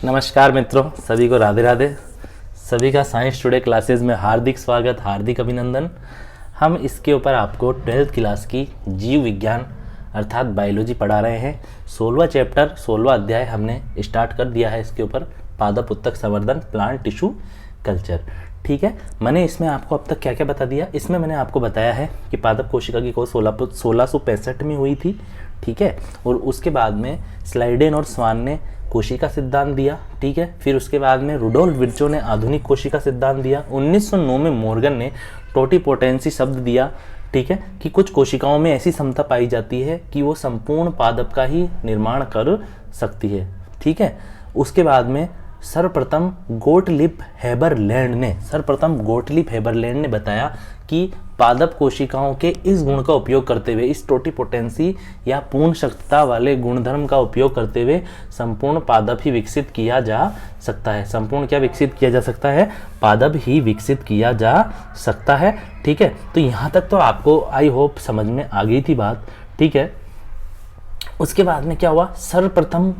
नमस्कार मित्रों, सभी को राधे राधे। सभी का साइंस टुडे क्लासेस में हार्दिक स्वागत, हार्दिक अभिनंदन। हम इसके ऊपर आपको 12th क्लास की जीव विज्ञान अर्थात बायोलॉजी पढ़ा रहे हैं। 16वां चैप्टर 16वां अध्याय हमने स्टार्ट कर दिया है इसके ऊपर, पादप उत्तक संवर्धन, प्लांट टिश्यू कल्चर। ठीक है, मैंने इसमें आपको अब तक क्या क्या बता दिया। इसमें मैंने आपको बताया है कि पादप कोशिका की खोज 1665 में हुई थी। ठीक है, और उसके बाद में स्लाइडेन और स्वान ने कोशिका सिद्धांत दिया। ठीक है, फिर उसके बाद में रुडोल्फ विर्चो ने आधुनिक कोशिका सिद्धांत दिया। 1909 में मॉर्गन ने टोटिपोटेंसी शब्द दिया। ठीक है, कि कुछ कोशिकाओं में ऐसी क्षमता पाई जाती है कि वो संपूर्ण पादप का ही निर्माण कर सकती है। ठीक है, उसके बाद में सर्वप्रथम गोटलिब हेबरलैंड ने बताया कि पादप कोशिकाओं के इस गुण का उपयोग करते हुए, इस टोटिपोटेंसी या पूर्ण शक्तता वाले गुणधर्म का उपयोग करते हुए संपूर्ण पादप ही विकसित किया जा सकता है। संपूर्ण क्या विकसित किया जा सकता है? पादप ही विकसित किया जा सकता है। ठीक है, तो यहाँ तक तो आपको आई होप समझ में आ गई थी बात। ठीक है, उसके बाद में क्या हुआ? सर्वप्रथम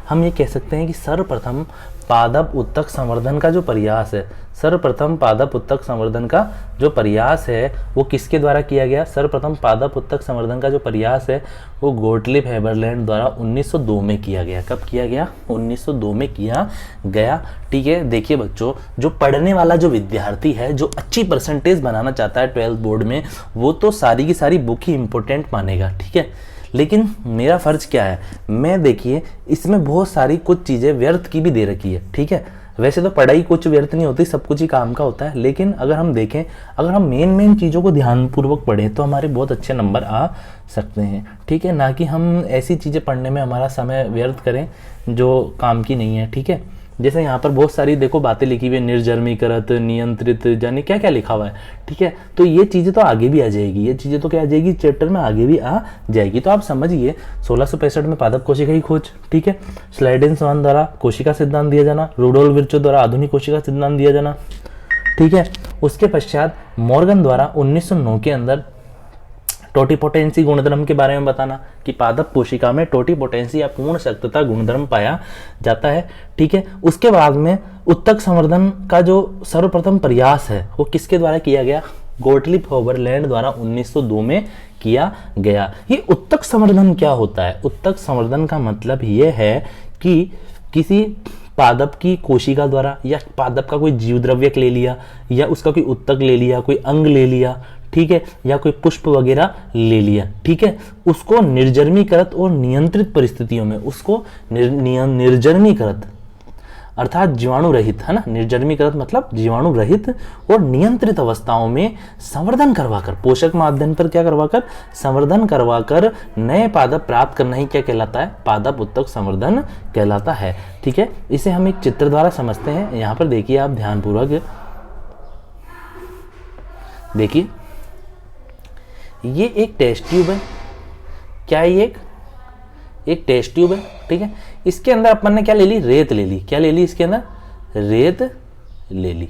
हम ये कह सकते हैं कि सर्वप्रथम पादप उत्तक संवर्धन का जो प्रयास है, सर्वप्रथम पादप उत्तक संवर्धन का जो प्रयास है वो किसके द्वारा किया गया? सर्वप्रथम पादप उत्तक संवर्धन का जो प्रयास है वो गोटलिब हेबरलैंड द्वारा 1902 में किया गया। कब किया गया? 1902 में किया गया। ठीक है, देखिए बच्चों, जो पढ़ने वाला जो विद्यार्थी है, जो अच्छी परसेंटेज बनाना चाहता है 12th बोर्ड में, वो तो सारी की सारी बुक ही इंपॉर्टेंट मानेगा। ठीक है, लेकिन मेरा फर्ज क्या है, मैं देखिए इसमें बहुत सारी कुछ चीज़ें व्यर्थ की भी दे रखी है। ठीक है, वैसे तो पढ़ाई कुछ व्यर्थ नहीं होती, सब कुछ ही काम का होता है, लेकिन अगर हम देखें, अगर हम मेन चीज़ों को ध्यानपूर्वक पढ़ें तो हमारे बहुत अच्छे नंबर आ सकते हैं। ठीक है, ना कि हम ऐसी चीज़ें पढ़ने में हमारा समय व्यर्थ करें जो काम की नहीं है। ठीक है, जैसे यहाँ पर बहुत सारी देखो बातें लिखी हुई है, निर्जर्मीकृत, नियंत्रित, जाने क्या क्या लिखा हुआ है। ठीक है, तो ये चीज़ें तो आगे भी आ जाएगी, ये चीज़ें तो क्या आ जाएगी, चैप्टर में आगे भी आ जाएगी। तो आप समझिए 1665 में पादप कोशिका की खोज। ठीक है, स्लाइडेन स्वान द्वारा कोशिका सिद्धांत दिया जाना, रुडोल्फ विर्चो द्वारा आधुनिक कोशिका सिद्धांत दिया जाना। ठीक है, उसके पश्चात मॉर्गन द्वारा 1909 के अंदर टोटिपोटेंसी गुणधर्म के बारे में बताना कि पादप कोशिका में टोटिपोटेंसी या पूर्ण शक्तता गुणधर्म पाया जाता है। ठीक है, उसके बाद में उत्तक संवर्धन का जो सर्वप्रथम प्रयास है वो किसके द्वारा किया गया? गोटलिब हेबरलैंड द्वारा 1902 में किया गया। ये उत्तक संवर्धन क्या होता है? उत्तक संवर्धन का मतलब ये है कि किसी पादप की कोशिका द्वारा या पादप का कोई जीव द्रव्यक ले लिया या उसका कोई उत्तक ले लिया, कोई अंग ले लिया, ठीक है, या कोई पुष्प वगैरह ले लिया। ठीक है, उसको निर्जर्मीकृत और नियंत्रित परिस्थितियों में उसको निर्जर्मीकृत अर्थात जीवाणु रहित, है ना, निर्जर्मीकृत मतलब जीवाणु रहित और नियंत्रित अवस्थाओं में संवर्धन करवाकर, पोषक माध्यम पर क्या करवाकर? संवर्धन करवाकर नए पादप प्राप्त करना ही क्या कहलाता है? पादप उत्तक संवर्धन कहलाता है। ठीक है, इसे हम एक चित्र द्वारा समझते हैं। यहाँ पर देखिए, आप ध्यानपूर्वक देखिए, ये एक टेस्ट ट्यूब है। क्या है? ये एक टेस्ट ट्यूब है। ठीक है, इसके अंदर अपन ने क्या ले ली? रेत ले ली। क्या ले ली? इसके अंदर रेत ले ली।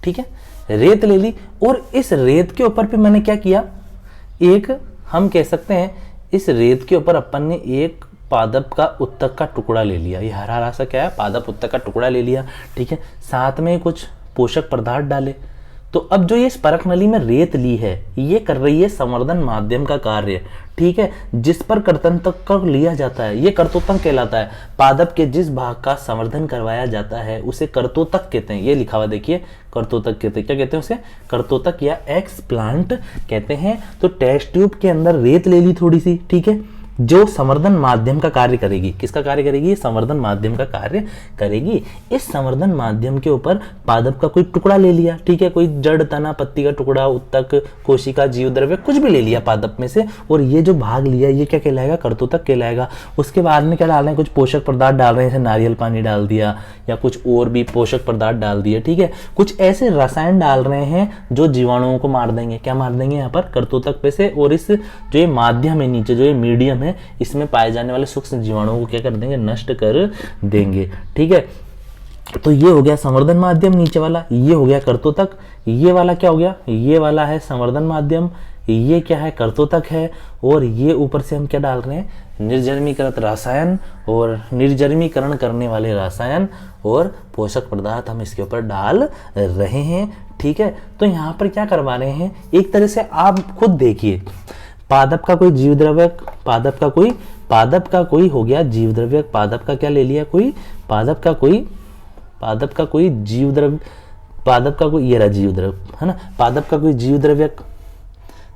ठीक है, रेत ले ली, और इस रेत के ऊपर पे मैंने क्या किया? एक, हम कह सकते हैं इस रेत के ऊपर अपन ने एक पादप का उत्तक का टुकड़ा ले लिया। ये हरा हरा सा क्या है? पादप उत्तक का टुकड़ा ले लिया। ठीक है, साथ में कुछ पोषक पदार्थ डाले। तो अब जो ये स्परक नली में रेत ली है, ये कर रही है संवर्धन माध्यम का कार्य। ठीक है, जिस पर कर्तनतक लिया जाता है, ये कर्तोतक कहलाता है। पादप के जिस भाग का संवर्धन करवाया जाता है उसे कर्तोतक कहते हैं। ये लिखा हुआ देखिए, कर्तोतक कहते हैं। क्या कहते हैं उसे? कर्तोतक या एक्सप्लांट कहते हैं। तो टेस्ट ट्यूब के अंदर रेत ले ली थोड़ी सी, ठीक है, जो संवर्धन माध्यम का कार्य करेगी। किसका कार्य करेगी? संवर्धन माध्यम का कार्य करेगी। इस संवर्धन माध्यम के ऊपर पादप का कोई टुकड़ा ले लिया। ठीक है, कोई जड़, तना, पत्ती का टुकड़ा, उत्तक, कोशिका, जीव द्रव्य कुछ भी ले लिया पादप में से, और ये जो भाग लिया ये क्या कहलाएगा? कर्तोतक कहलाएगा। उसके बाद में क्या डाल रहे हैं? कुछ पोषक पदार्थ डाल रहे हैं, जैसे नारियल पानी डाल दिया या कुछ और भी पोषक पदार्थ डाल दिए। ठीक है, कुछ ऐसे रसायन डाल रहे हैं जो जीवाणुओं को मार देंगे। क्या मार देंगे? यहाँ पर कर्तोतक पे से, और इस जो ये माध्यम है, नीचे जो ये मीडियम है, इसमें पाए जाने वाले सूक्ष्म जीवाणुओं को क्या कर देंगे? नष्ट कर देंगे। ठीक है, तो ये हो गया संवर्धन माध्यम नीचे वाला, ये हो गया कर्तोतक। ये वाला क्या हो गया? ये वाला है संवर्धन माध्यम, ये क्या है, कर्तोतक है, और ये ऊपर से हम क्या डाल रहे हैं, निर्जर्मीकृत रसायन और निर्जर्मीकरण करने वाले रसायन और पोषक पदार्थ हम इसके ऊपर डाल रहे हैं। ठीक है, तो यहाँ पर क्या करवा रहे हैं, एक तरह से आप खुद देखिए, पादप का कोई जीव द्रव्य, पादप का कोई हो गया जीव द्रव्य, पादप का क्या ले लिया, कोई पादप का कोई जीव द्रव्य, पादप का कोई, ये रहा जीव द्रव्य है ना, पादप का कोई जीव द्रव्य,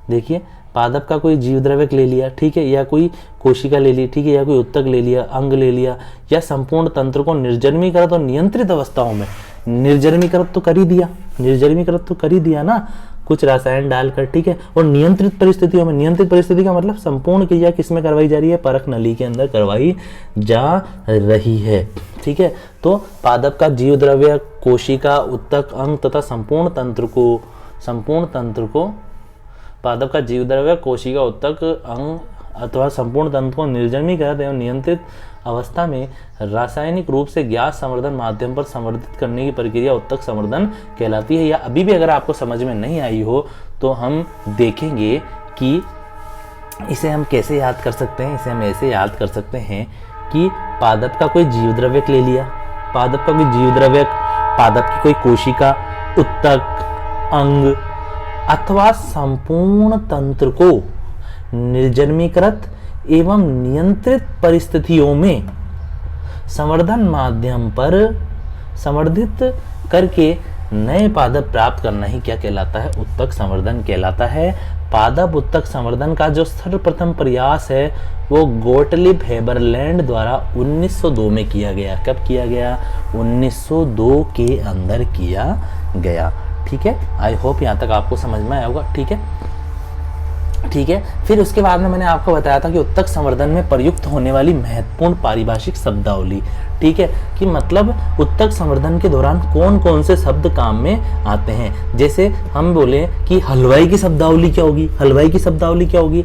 देखिए पादप का कोई जीव द्रव्यक ले लिया, ठीक है, या कोई कोशिका ले ली, ठीक है, या कोई उत्तक ले लिया, अंग ले लिया, या संपूर्ण तंत्र को निर्जन्मीकृत और नियंत्रित अवस्थाओं में, निर्जन्मीकृत तो कर ही दिया ना कुछ रसायन डालकर, ठीक है, और नियंत्रित परिस्थितियों में, नियंत्रित परिस्थिति का मतलब संपूर्ण क्रिया किसमें करवाई जा रही है, परख नली के अंदर करवाई जा रही है। ठीक है, तो पादप का जीव द्रव्य, कोशिका, उत्तक, अंग तथा संपूर्ण तंत्र को पादप का जीव द्रव्य, कोशिका, उत्तक, अंग अथवा संपूर्ण तंत्र को निर्जमीकृत एवं नियंत्रित अवस्था में रासायनिक रूप से गैस संवर्धन माध्यम पर संवर्धित करने की प्रक्रिया उत्तक संवर्धन कहलाती है। या अभी भी अगर आपको समझ में नहीं आई हो तो हम देखेंगे कि इसे हम कैसे याद कर सकते हैं। इसे हम ऐसे याद कर सकते हैं कि पादप का कोई जीव द्रव्यक ले लिया, पादप का कोई जीव द्रव्यक, पादप की कोई कोशिका, उत्तक, अंग अथवा संपूर्ण तंत्र को निर्जन्मीकृत एवं नियंत्रित परिस्थितियों में संवर्धन माध्यम पर संवर्धित करके नए पादप प्राप्त करना ही क्या कहलाता है, उत्तक संवर्धन कहलाता है। पादप उत्तक संवर्धन का जो सर्वप्रथम प्रयास है वो गोटलिब हेबरलैंड द्वारा 1902 में किया गया। कब किया गया? 1902 के अंदर किया गया। ठीक है, आई होप यहाँ तक आपको समझ में आया होगा। ठीक है, फिर उसके बाद में मैंने आपको बताया था कि उत्तक संवर्धन में प्रयुक्त होने वाली महत्वपूर्ण पारिभाषिक शब्दावली, ठीक है, कि मतलब उत्तक संवर्धन के दौरान कौन कौन से शब्द काम में आते हैं। जैसे हम बोले कि हलवाई की शब्दावली क्या होगी, हलवाई की शब्दावली क्या होगी,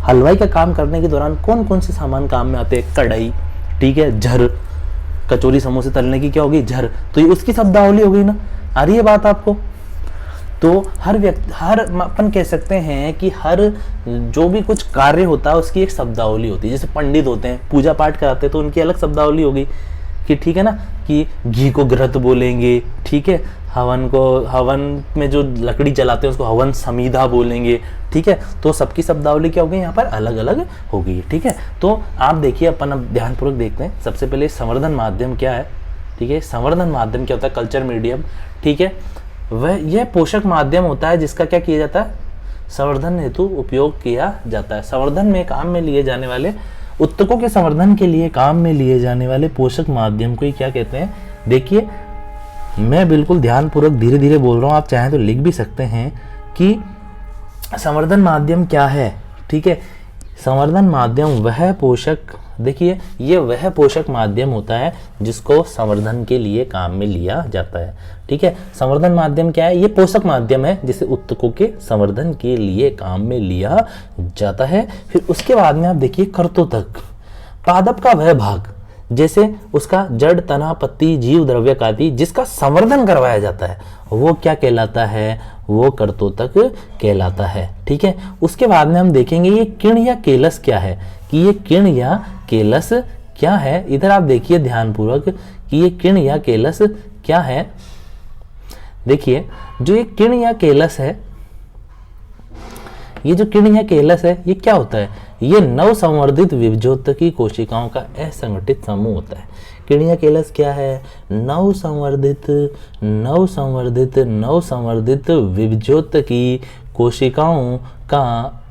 हलवाई का काम करने के दौरान कौन कौन से सामान काम में आते हैं, कढ़ाई, ठीक है, झर, कचौरी समोसे तलने की क्या होगी, झर, तो ये उसकी शब्दावली हो गई ना। आ रही है बात आपको? तो हर अपन कह सकते हैं कि हर जो भी कुछ कार्य होता है उसकी एक शब्दावली होती है। जैसे पंडित होते हैं, पूजा पाठ कराते हैं, तो उनकी अलग शब्दावली होगी कि ठीक है ना, कि घी को घृत बोलेंगे, ठीक है, हवन में जो लकड़ी जलाते हैं उसको हवन समीधा बोलेंगे, ठीक है, तो सबकी शब्दावली क्या होगी यहाँ पर अलग अलग होगी। ठीक है, तो आप देखिए, अपन अब ध्यानपूर्वक देखते हैं। सबसे पहले संवर्धन माध्यम क्या है, ठीक है, संवर्धन माध्यम क्या होता है, कल्चर मीडियम, ठीक है, वह यह पोषक माध्यम होता है जिसका क्या किया जाता है, संवर्धन हेतु उपयोग किया जाता है। संवर्धन में काम में लिए जाने वाले, उत्तकों के संवर्धन के लिए काम में लिए जाने वाले पोषक माध्यम को ही क्या कहते हैं। देखिए, मैं बिल्कुल ध्यानपूर्वक धीरे धीरे बोल रहा हूँ, आप चाहें तो लिख भी सकते हैं कि संवर्धन माध्यम क्या है। ठीक है, संवर्धन माध्यम वह पोषक, देखिए ये वह पोषक माध्यम होता है जिसको संवर्धन के लिए काम में लिया जाता है। ठीक है, संवर्धन माध्यम क्या है, ये पोषक माध्यम है जिसे उत्तकों के संवर्धन के लिए काम में लिया जाता है। फिर उसके बाद में आप देखिए कर्तोतक, पादप का वह भाग, जैसे उसका जड़, तना, पत्ती, जीव द्रव्यक आदि जिसका संवर्धन करवाया जाता है, वो क्या कहलाता है, वो कर्तोतक कहलाता है। ठीक है, उसके बाद में हम देखेंगे ये किण या केलस क्या है, कि ये किण या केलस क्या है। इधर आप देखिए ध्यानपूर्वक कि ये किण या केलस क्या है। देखिए, जो ये किण या केलस है, ये जो किण या केलस है, ये क्या होता है, ये नवसंवर्धित विभजोत्तकी कोशिकाओं का असंगठित समूह होता है। किण या केलस क्या है, नवसंवर्धित विभजोत्तकी कोशिकाओं का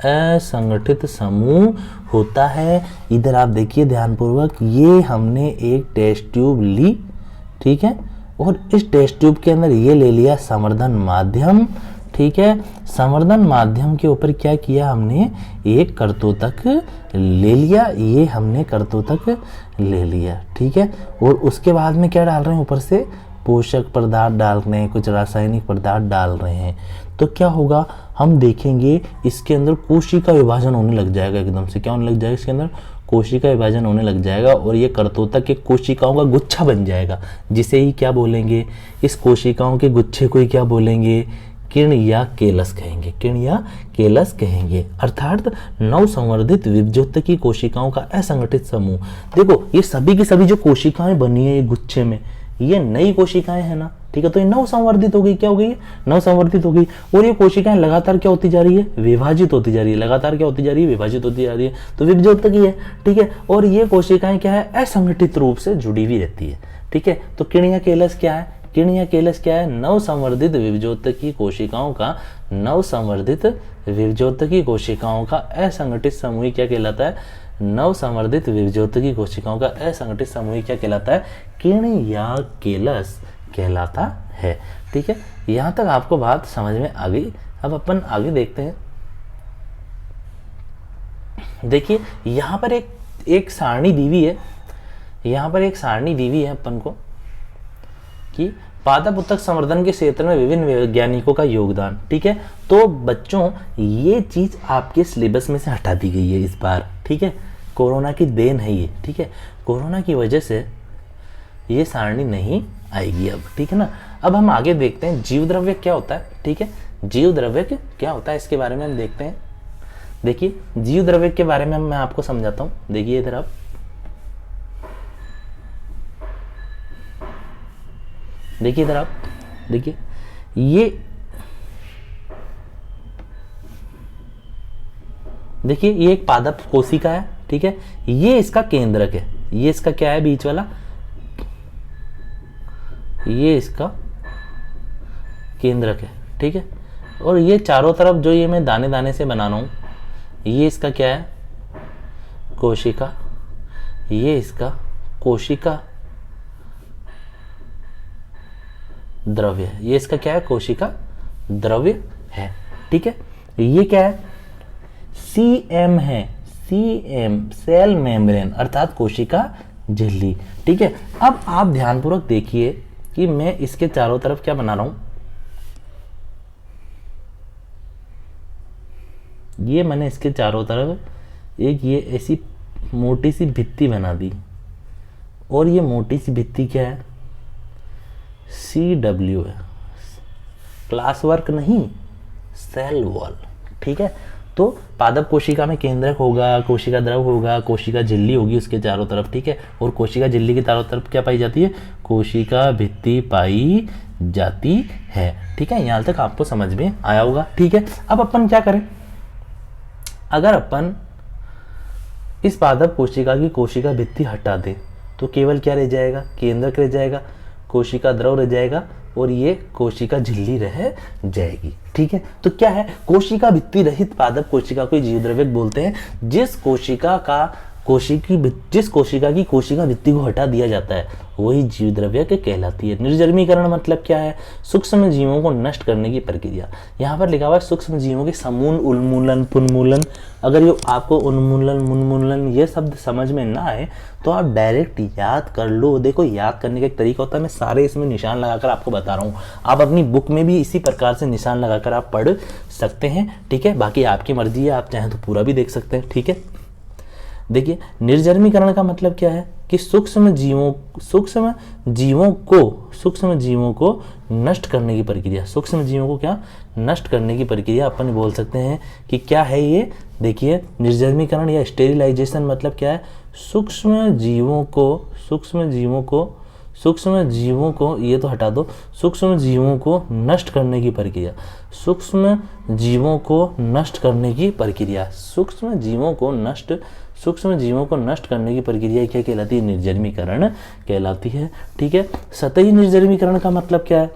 असंगठित समूह होता है। इधर आप देखिए ध्यानपूर्वक, ये हमने एक टेस्ट ट्यूब ली, ठीक है, और इस टेस्ट ट्यूब के अंदर ये ले लिया संवर्धन माध्यम। ठीक है, संवर्धन माध्यम के ऊपर क्या किया हमने, एक कर्तोतक ले लिया, ये हमने कर्तोतक ले लिया। ठीक है, और उसके बाद में क्या डाल रहे हैं, ऊपर से पोषक पदार्थ डाल रहे हैं, कुछ रासायनिक पदार्थ डाल रहे हैं। तो क्या होगा, हम देखेंगे इसके अंदर कोशिका विभाजन होने लग जाएगा। एकदम से क्या होने लग जाएगा, इसके अंदर कोशिका विभाजन होने लग जाएगा और ये कर्तोतक के कोशिकाओं का गुच्छा बन जाएगा, जिसे ही क्या बोलेंगे, इस कोशिकाओं के गुच्छे को ही क्या बोलेंगे, किर्ण या केलस कहेंगे, किर्ण या केलस कहेंगे। अर्थात नवसंवर्धित विभज्योतकी कोशिकाओं का असंगठित समूह। देखो ये सभी की सभी जो कोशिकाएं बनी है ये गुच्छे में, ये नई कोशिकाएं है ना, ठीक है, तो ये नवसंवर्धित हो गई, क्या हो गई, नवसंवर्धित हो गई। और ये कोशिकाएं लगातार क्या होती जा रही है, विभाजित होती जा रही है, लगातार क्या होती जा रही है, विभाजित होती जा रही है, तो विभज्योतकी है, ठीक है। और ये कोशिकाएं क्या है, असंगठित रूप से जुड़ी हुई रहती है, ठीक है। तो किर्ण या केलस क्या है, किर्ण या केलस क्या है, नवसंवर्धित विभज्योतकी कोशिकाओं का, नवसंवर्धित विभज्योतकी कोशिकाओं का असंगठित समूह क्या कहलाता है, नवसंवर्धित विभज्योतकी कोशिकाओं का असंगठित समूह क्या कहलाता है, किर्ण या केलस कहलाता है, ठीक है। यहां तक आपको बात समझ में आ गई। अब अपन आगे देखते हैं। देखिए यहां पर एक सारणी दी हुई है, यहां पर एक सारणी दी हुई है अपन को कि पादप उत्तक संवर्धन के क्षेत्र में विभिन्न वैज्ञानिकों का योगदान, ठीक है। तो बच्चों ये चीज आपके सिलेबस में से हटा दी गई है इस बार, ठीक है, कोरोना की देन है ये, ठीक है, कोरोना की वजह से ये सारणी नहीं आएगी अब, ठीक है ना। अब हम आगे देखते हैं जीव द्रव्य क्या होता है, ठीक है, जीव द्रव्य क्या होता है इसके बारे में हम देखते हैं। देखिए जीव द्रव्य के बारे में मैं आपको समझाता हूं। देखिए इधर आप देखिए, इधर आप देखिए, ये देखिए ये एक पादप कोशिका है, ठीक है, ये इसका केंद्रक है, ये इसका क्या है बीच वाला, ये इसका केंद्रक है, ठीक है। और ये चारों तरफ जो ये मैं दाने दाने से बना रहा हूं, ये इसका क्या है, कोशिका, ये इसका कोशिका द्रव्य है, ये इसका क्या है, कोशिका द्रव्य है, ठीक है। ये क्या है, सीएम है, सीएम सेल मेम्ब्रेन अर्थात कोशिका झिल्ली, ठीक है। अब आप ध्यानपूर्वक देखिए कि मैं इसके चारों तरफ क्या बना रहा हूं, ये मैंने इसके चारों तरफ एक ये ऐसी मोटी सी भित्ति बना दी, और ये मोटी सी भित्ति क्या है, CW है, क्लास वर्क नहीं, सेल वॉल, ठीक है। तो पादप कोशिका में केंद्रक होगा, कोशिका द्रव होगा, कोशिका झिल्ली होगी उसके चारों तरफ, ठीक है। और कोशिका झिल्ली के चारों तरफ क्या पाई जाती है, कोशिका भित्ति पाई जाती है, ठीक है। यहां तक आपको समझ में आया होगा, ठीक है। अब अपन क्या करें, अगर अपन इस पादप कोशिका की कोशिका भित्ति हटा दें तो केवल क्या रह जाएगा, केंद्रक रह जाएगा, कोशिका द्रव रह जाएगा, और ये कोशिका झिल्ली रह जाएगी, ठीक है। तो क्या है, कोशिका भित्ति रहित पादप कोशिका को जीव द्रव्य बोलते हैं। जिस कोशिका की कोशिका भित्ति को हटा दिया जाता है वही जीव द्रव्य के कहलाती है। निर्जर्मीकरण मतलब क्या है, सूक्ष्म जीवों को नष्ट करने की प्रक्रिया। यहाँ पर लिखा हुआ है सूक्ष्म जीवों के समूल, उन्मूलन, पुनमूलन। अगर ये आपको उन्मूलन, मुन्मूलन ये शब्द समझ में ना आए तो आप डायरेक्ट याद कर लो। देखो याद करने का एक तरीका होता है, मैं सारे इसमें निशान लगाकर आपको बता रहा हूँ, आप अपनी बुक में भी इसी प्रकार से निशान लगाकर आप पढ़ सकते हैं, ठीक है। बाकी आपकी मर्जी है, आप चाहें तो पूरा भी देख सकते हैं, ठीक है। देखिए निर्जर्मीकरण का मतलब क्या है कि सूक्ष्म जीवों को नष्ट करने की प्रक्रिया, सूक्ष्म जीवों को क्या नष्ट करने की प्रक्रिया अपन बोल सकते हैं कि क्या है ये। देखिए निर्जर्मीकरण या स्टेरिलाइजेशन मतलब क्या है, सूक्ष्म जीवों को ये तो हटा दो, सूक्ष्म जीवों को नष्ट करने की प्रक्रिया, सूक्ष्म जीवों को नष्ट करने की प्रक्रिया, सूक्ष्म जीवों को नष्ट करने की प्रक्रिया क्या कहलाती है, निर्जर्मीकरण कहलाती है, ठीक है। सतही निर्जर्मीकरण का मतलब क्या है,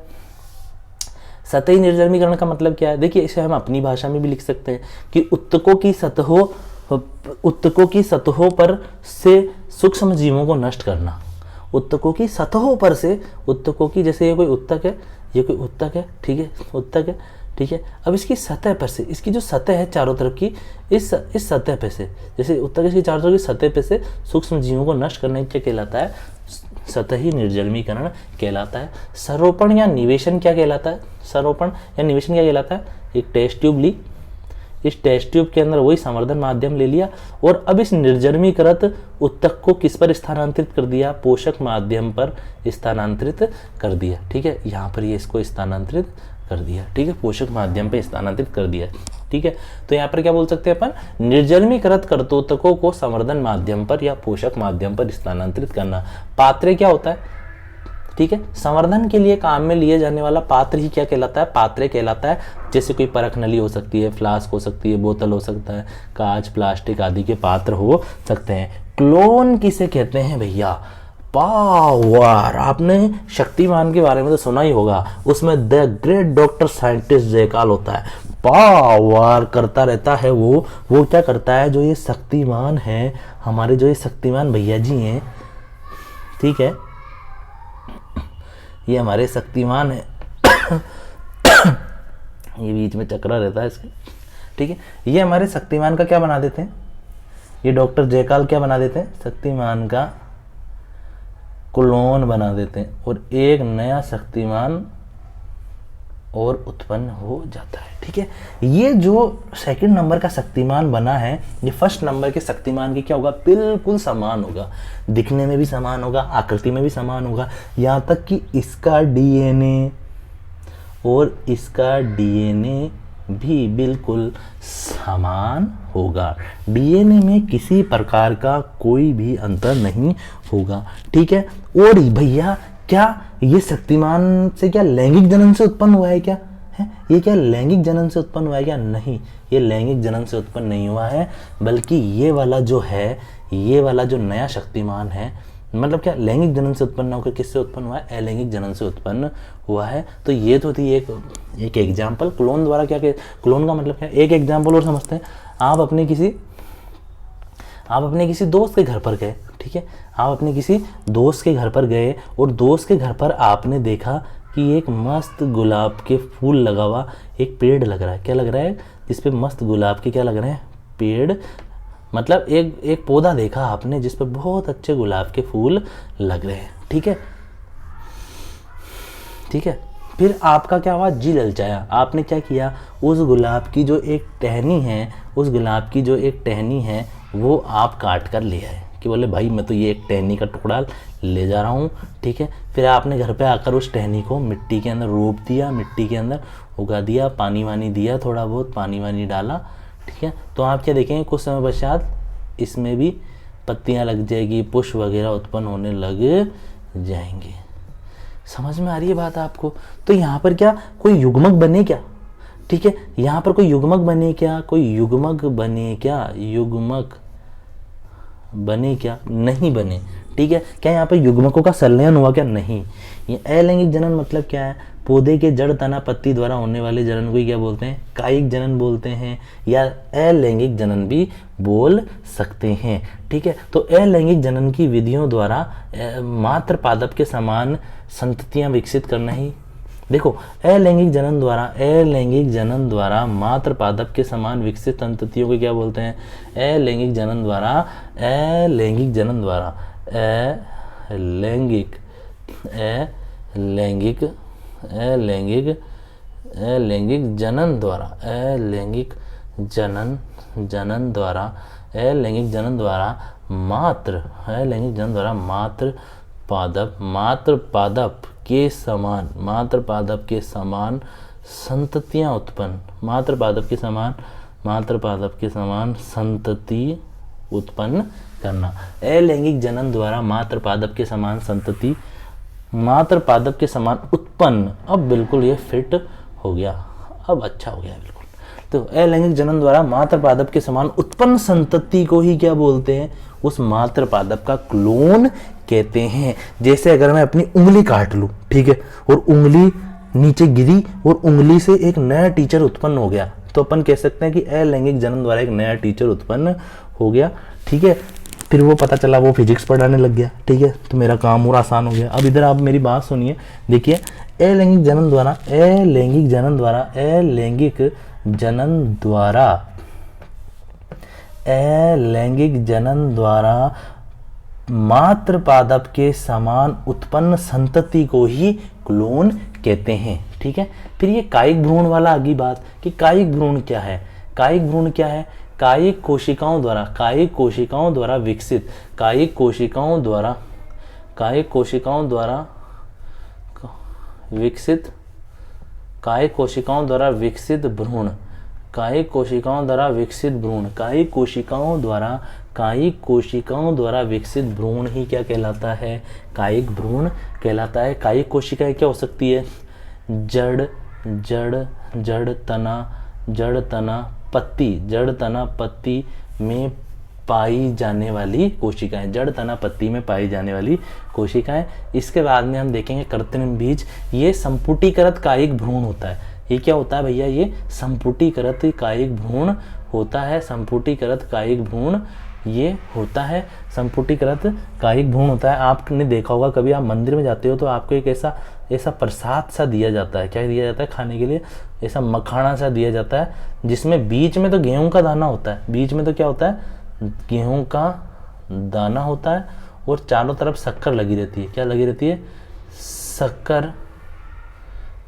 सतही निर्जर्मीकरण का मतलब क्या है, देखिए इसे हम अपनी भाषा में भी लिख सकते हैं कि उत्तकों की सतहों पर से सूक्ष्म जीवों को नष्ट करना। उत्तकों की सतहों पर से, उत्तकों की, जैसे ये कोई उत्तक है, ये कोई उत्तक है, ठीक है, उत्तक है, ठीक है। अब इसकी सतह पर से, इसकी जो सतह है चारों तरफ की, इस सतह पे से, जैसे उत्तक की चारों तरफ की सतह पे से सूक्ष्म जीवों को नष्ट करने क्या कहलाता है, सतही निर्जर्मीकरण कहलाता है। संरोपण या निवेशन क्या कहलाता है, संरोपण या निवेशन क्या कहलाता है, एक टेस्ट ट्यूब ली, इस टेस्ट ट्यूब के अंदर वही संवर्धन माध्यम ले लिया और अब इस निर्जर्मीकृत उत्तक को किस पर स्थानांतरित कर दिया, पोषक माध्यम पर स्थानांतरित कर दिया, ठीक है। यहाँ पर ये इसको स्थानांतरित कर दिया, ठीक है, पोषक माध्यम पे स्थानांतरित कर दिया, ठीक है। तो यहाँ पर क्या बोल सकते हैं अपन, निर्जलीकरण कर्तोतकों को संवर्धन माध्यम पर या पोषक माध्यम पर स्थानांतरित करना। पात्र क्या होता है, ठीक है, संवर्धन के लिए काम में लिए जाने वाला पात्र ही क्या कहलाता है, पात्र कहलाता है। जैसे कोई परख नली हो सकती है, फ्लास्क हो सकती है, बोतल हो सकता है, कांच, प्लास्टिक आदि के पात्र हो सकते हैं। क्लोन किसे कहते हैं भैया, पावर। आपने शक्तिमान के बारे में तो सुना ही होगा, उसमें द ग्रेट डॉक्टर साइंटिस्ट जयकाल होता है, पावर करता रहता है। वो क्या करता है, जो ये शक्तिमान है, हमारे जो ये शक्तिमान भैया जी हैं, ठीक है, ये हमारे शक्तिमान है ये बीच में चक्रा रहता है इसके, ठीक है, ये हमारे शक्तिमान का क्या बना देते हैं, ये डॉक्टर जयकाल क्या बना देते हैं, शक्तिमान का क्लोन बना देते हैं और एक नया शक्तिमान और उत्पन्न हो जाता है, ठीक है। ये जो सेकंड नंबर का शक्तिमान बना है, ये फर्स्ट नंबर के शक्तिमान के क्या होगा, बिल्कुल समान होगा, दिखने में भी समान होगा, आकृति में भी समान होगा, यहाँ तक कि इसका डीएनए और इसका डीएनए भी बिल्कुल समान होगा। डीएनए में किसी प्रकार का कोई भी अंतर नहीं होगा, ठीक है। और भैया क्या ये शक्तिमान से क्या लैंगिक जनन से उत्पन्न हुआ है क्या, है ये क्या लैंगिक जनन से उत्पन्न हुआ है क्या, नहीं, ये लैंगिक जनन से उत्पन्न नहीं हुआ है, बल्कि ये वाला जो है, ये वाला जो नया शक्तिमान है, मतलब क्या लैंगिक जनन से उत्पन्न होकर किससे उत्पन्न हुआ है, अलैंगिक जनन से उत्पन्न हुआ है। तो ये तो थी एक एग्जाम्पल। क्लोन द्वारा क्या, क्लोन का मतलब क्या, एक एग्जाम्पल और समझते हैं। आप अपने किसी दोस्त के घर पर गए, ठीक है, आप अपने किसी दोस्त के घर पर गए और दोस्त के घर पर आपने देखा कि एक मस्त गुलाब के फूल लगा हुआ एक पेड़ लग रहा है, क्या लग रहा है, जिस पे मस्त गुलाब के क्या लग रहे हैं, पेड़, मतलब एक पौधा देखा आपने जिस पे बहुत अच्छे गुलाब के फूल लग रहे हैं, ठीक है, ठीक है। फिर आपका क्या हुआ, जी ललचाया, आपने क्या किया, उस गुलाब की जो एक टहनी है, वो आप काट कर ले आए, कि बोले भाई मैं तो ये एक टहनी का टुकड़ा ले जा रहा हूँ, ठीक है। फिर आपने घर पे आकर उस टहनी को मिट्टी के अंदर रोप दिया, मिट्टी के अंदर उगा दिया, पानी वानी दिया, थोड़ा बहुत पानी वानी डाला, ठीक है। तो आप क्या देखेंगे, कुछ समय पश्चात इसमें भी पत्तियाँ लग जाएगी, पुष्प वगैरह उत्पन्न होने लग जाएंगे। समझ में आ रही है बात आपको। तो यहाँ पर क्या कोई युग्मक बने क्या, ठीक है, यहाँ पर कोई युग्मक बने क्या, युग्मक बने क्या, नहीं बने, ठीक है। क्या यहाँ पर युग्मकों का संलयन हुआ क्या, नहीं। ये अलैंगिक जनन मतलब क्या है, पौधे के जड़, तना, पत्ती द्वारा होने वाले जनन को क्या बोलते हैं, कायिक जनन बोलते हैं, या अलैंगिक जनन भी बोल सकते हैं, ठीक है। तो अलैंगिक जनन की विधियों द्वारा मात्र पादप के समान संततियां विकसित करना ही, देखो अलैंगिक जनन द्वारा मात्र पादप के समान विकसित संततियों को क्या बोलते हैं, अलैंगिक जनन द्वारा मात्र पादप के समान संततियां उत्पन्न, मात्र पादप के समान संतति उत्पन्न करना। अलैंगिक जनन द्वारा मात्र पादप के समान संतति, मात्र पादप के समान उत्पन्न, अब बिल्कुल ये फिट हो गया, अब अच्छा हो गया बिल्कुल। तो अलैंगिक जनन द्वारा मात्र पादप के समान उत्पन्न संतति को ही क्या बोलते हैं, उस मात्र पादप का क्लोन कहते हैं। जैसे अगर मैं अपनी उंगली काट लूं, ठीक है, और उंगली नीचे गिरी और उंगली से एक नया टीचर उत्पन्न हो गया, तो अपन कह सकते हैं कि अलैंगिक जनन द्वारा एक नया टीचर उत्पन्न हो गया, ठीक है। फिर वो पता चला वो फिजिक्स पढ़ाने लग गया, ठीक है, तो मेरा काम और आसान हो गया। अब इधर आप मेरी बात सुनिए, देखिए अलैंगिक जनन द्वारा मात्र पादप के समान उत्पन्न संतति को ही क्लोन कहते हैं, ठीक है। फिर ये कायिक भ्रूण वाला अगली बात कि कायिक भ्रूण क्या है, कायिक कोशिकाओं द्वारा विकसित, कायिक कोशिकाओं द्वारा विकसित कायिक कोशिकाओं द्वारा विकसित भ्रूण, कायिक कोशिकाओं द्वारा विकसित भ्रूण, कायिक कोशिकाओं द्वारा विकसित भ्रूण ही क्या कहलाता है? कायिक भ्रूण कहलाता है। कायिक कोशिकाएं क्या हो सकती है? जड़ तना पत्ती में पाई जाने वाली कोशिकाएं, जड़ तना पत्ती में पाई जाने वाली कोशिकाएं। इसके बाद में हम देखेंगे कृत्रिम बीज। ये संपुटीकृत कायिक भ्रूण होता है। ये क्या होता है भैया? ये संपुटीकृत कायिक भ्रूण होता है। संपुटीकृत कायिक भ्रूण ये होता है, संपुटीकृत कायिक भ्रूण होता है। आपने देखा होगा कभी आप मंदिर में जाते हो तो आपको एक ऐसा प्रसाद सा दिया जाता है। क्या दिया जाता है खाने के लिए? ऐसा मखाना सा दिया जाता है, जिसमें बीच में तो गेहूं का दाना होता है। बीच में तो क्या होता है? गेहूं का दाना होता है और चारों तरफ शक्कर लगी रहती है। क्या लगी रहती है? शक्कर,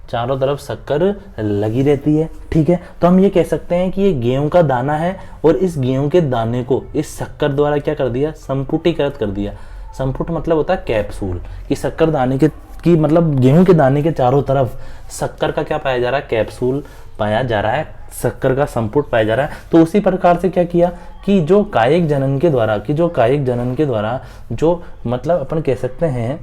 चारों तरफ शक्कर लगी रहती है। ठीक है, तो हम ये कह सकते हैं कि ये गेहूं का दाना है और इस गेहूं के दाने को इस शक्कर द्वारा क्या कर दिया? संपुटीकृत कर दिया। संपुट मतलब होता है कैप्सूल, कि शक्कर दाने के की मतलब गेहूं के दाने के चारों तरफ शक्कर का क्या पाया जा रहा है? कैप्सूल पाया जा रहा है, शक्कर का संपुट पाया जा रहा है। तो उसी प्रकार से क्या किया कि जो कायिक जनन के द्वारा जो मतलब अपन कह सकते हैं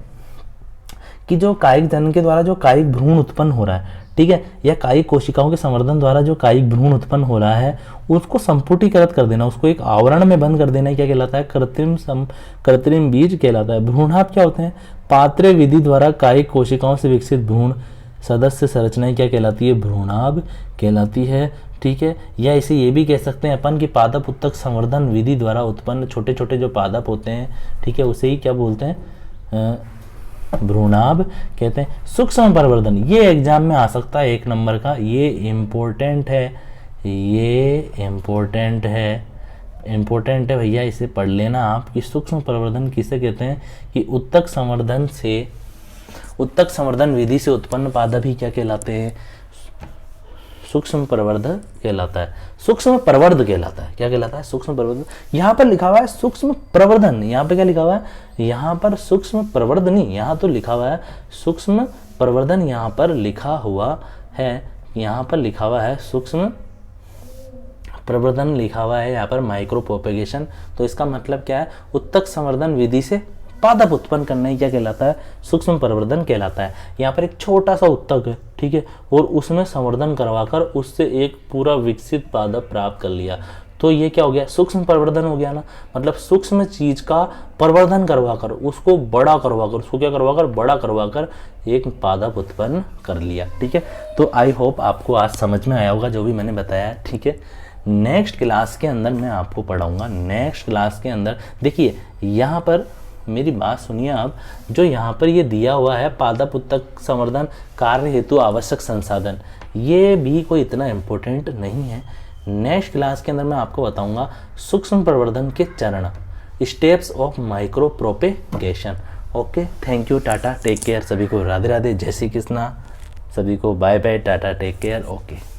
कि जो कायिक जनन के द्वारा जो कायिक भ्रूण उत्पन्न हो रहा है, ठीक है, या कायिक कोशिकाओं के संवर्धन द्वारा जो कायिक भ्रूण उत्पन्न हो रहा है उसको संपुटीकृत कर देना, उसको एक आवरण में बंद कर देना, क्या कहलाता है? कृत्रिम बीज कहलाता है। भ्रूणाभ क्या होते हैं? पात्रे विधि द्वारा कायिक कोशिकाओं से विकसित भ्रूण सदस्य संरचनाएं क्या कहलाती है? भ्रूणाभ कहलाती है। ठीक है, या इसे ये भी कह सकते हैं अपन कि पादप उत्तक संवर्धन विधि द्वारा उत्पन्न छोटे छोटे जो पादप होते हैं, ठीक है, उसे ही क्या बोलते हैं? भ्रूणाभ कहते हैं। सूक्ष्म प्रवर्धन, ये एग्जाम में आ सकता है 1 नंबर का, ये इम्पोर्टेंट है भैया, इसे पढ़ लेना आप कि सूक्ष्म प्रवर्धन किसे कहते हैं? कि उत्तक संवर्धन विधि से उत्पन्न पादप ही क्या कहलाते हैं? सूक्ष्म प्रवर्धक कहलाता है। सूक्ष्म प्रवर्ध कहलाता है। क्या कहलाता है? सूक्ष्म प्रवर्धन। यहाँ पर लिखा हुआ है सूक्ष्म प्रवर्धन, यहाँ पे क्या लिखा हुआ है? यहाँ पर सूक्ष्म प्रवर्ध नहीं, यहाँ तो लिखा हुआ है सूक्ष्म प्रवर्धन। यहाँ पर लिखा हुआ है सूक्ष्म प्रवर्धन लिखा हुआ है, यहाँ पर माइक्रो प्रोपेगेशन। तो इसका मतलब क्या है? उत्तक संवर्धन विधि से पादप उत्पन्न करना ही क्या कहलाता है? सूक्ष्म प्रवर्धन कहलाता है। यहाँ पर एक छोटा सा उत्तक है, ठीक है, और उसमें संवर्धन करवाकर उससे एक पूरा विकसित पादप प्राप्त कर लिया, तो ये क्या हो गया? सूक्ष्म प्रवर्धन हो गया ना। मतलब सूक्ष्म चीज का प्रवर्धन करवाकर उसको बड़ा करवाकर एक पादप उत्पन्न कर लिया। ठीक है, तो आई होप आपको आज समझ में आया होगा जो भी मैंने बताया है। ठीक है, नेक्स्ट क्लास के अंदर मैं आपको पढ़ाऊंगा। नेक्स्ट क्लास के अंदर देखिए, यहाँ पर मेरी बात सुनिए आप, जो यहाँ पर ये दिया हुआ है पादप उत्तक संवर्धन कार्य हेतु आवश्यक संसाधन, ये भी कोई इतना इम्पोर्टेंट नहीं है। नेक्स्ट क्लास के अंदर मैं आपको बताऊंगा सूक्ष्म प्रवर्धन के चरण, steps of micropropagation. Okay, thank you, tata, take care. सभी को राधे राधे, जय श्री कृष्णा। सभी को bye bye, tata, take care. Okay.